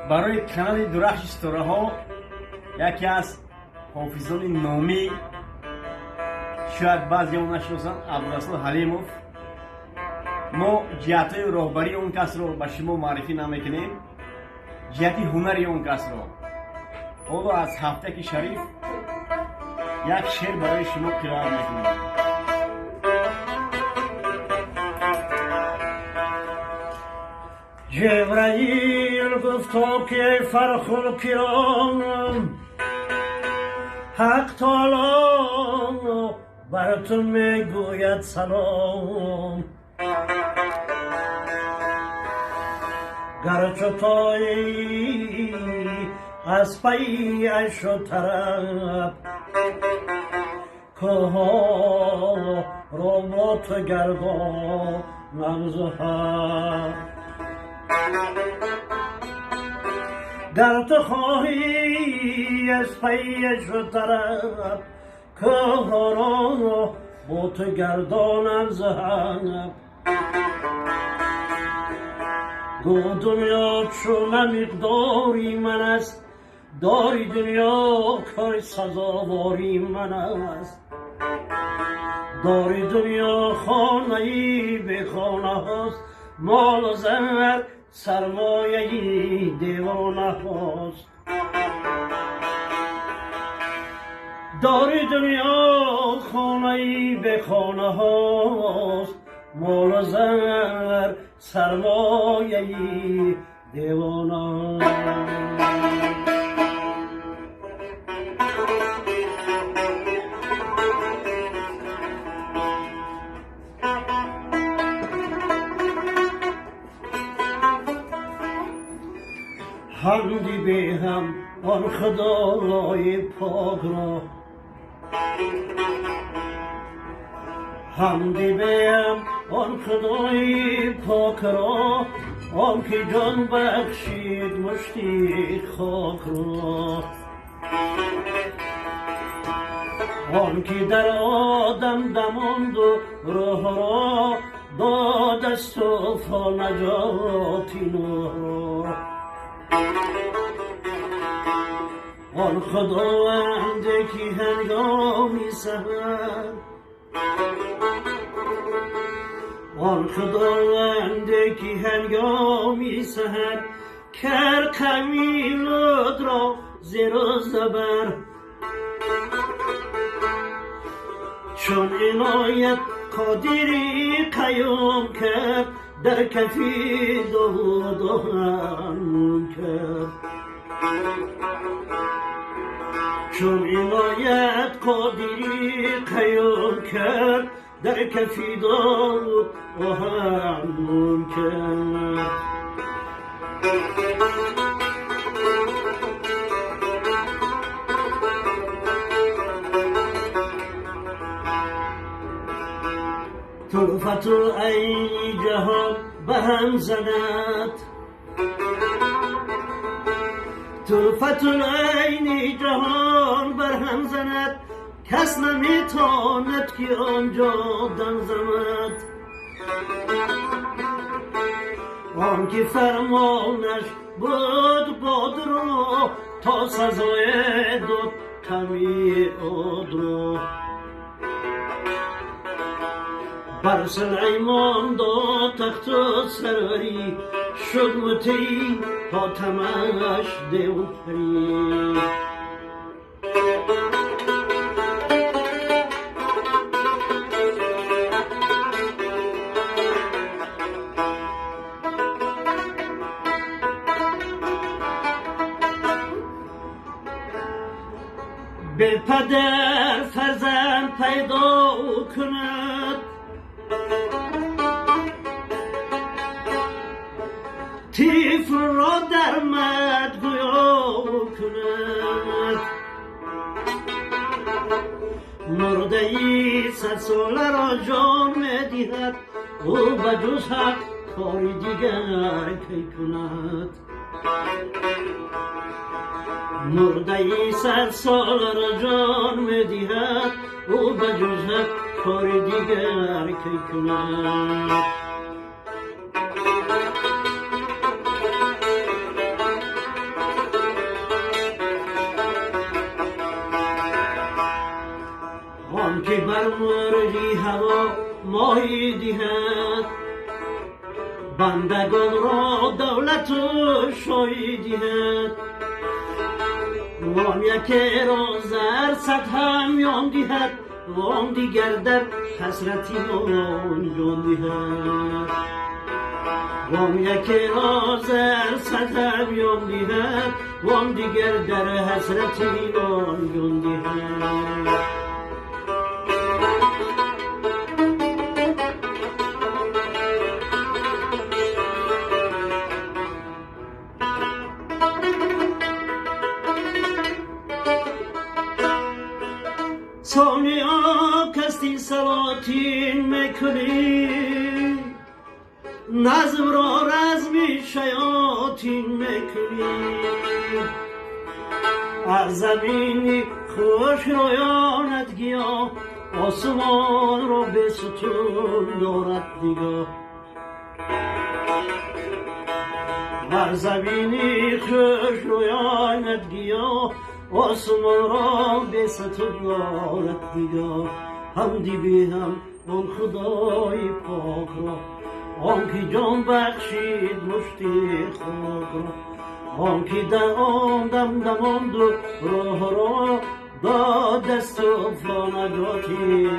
برای کانال درخش ستاره ها یکی از حافظان نامی، شاید بعضی اون نشناسن، عبدالرسول حلیموف. ما جهت راهبری اون کس رو به شما معرفی نمیکنیم، جهت هنری اون کس رو. حالا از هفته که شریف یک شعر برای شما قرائت میکنیم. جبرائیل گفتا که فرخ الکرام حق تعالی براتون میگوید سلام. گرچه تویی از پی عیش و طرب که ها رو با تو گردان نمزها. گر تو خواهی از پی عیش و طرب که ها رو با تو گردانم زهنب. گو دنیا چون مقداری من است، داری دنیا کار سزاواری من است. داری دنیا خانه‌ای به خانه هاست، مال و زر سرمایه‌ای دیوانه هاست. داری دنیا خانه‌ای به خانه هاست، مال و زر سرمایه‌ای دیوانه هاست. حمدی به هم آن خدای پاک را، حمدی به هم آن خدای پاک را، آن که جان بخشید مشتی خاک را. آن که در آدم دماند و روح را داد از طوفان نجاتی نور. آن خداوند که هنگامی سحر، آن خداوند که هنگامی سحر کرد قوی لد را زیر و زبر. چون عنایت قادری قیام کرد در کفی داود و حنون کرد. چون عنایت قادری قیام کرد در کفی داود و حنون کرد. طرفت ای جهان به هم زند، طرفت این جهان بر هم زند، کس نمیتاند که آنجا دم زند. آن که فرمانش بود باد را تا سزای داد کمی آد را. بر سلیمان داد تخت و سروری، شد مطیع حاتمش دیوپری. به پدر فرزند پیدا کند، طفل را در مد گویا کند. مرده ای 100 ساله را جان میدهد، او به جز حق کاری دیگر کی کند. مرده ای 100 ساله را جان میدهد، او به جز حق کاری دیگر کی کند. مرگی هوا ماهی دهد بندگان را دولت و شاهی دهد وان یک را زر صد همیان دهد وان دیگر در حسرتی آن جان دهد وان یک را زر صد همیان دهد وان دیگر در حسرتی آن جان دهد ثانیا کستی سلاطین میکنی نظم را رزمی شیاطین میکنی از زمینی خوش رویانت گیا آسمان را به ستون دارد نگاه بر زمینی خوش رویانت گیا آسمان را به ستون دارد نگاه حمدی به هم آن خدای پاک را آن که جان بخشید مشتی خاک را آن که در آن دم دماند و راه را داد دست و فلانجاتی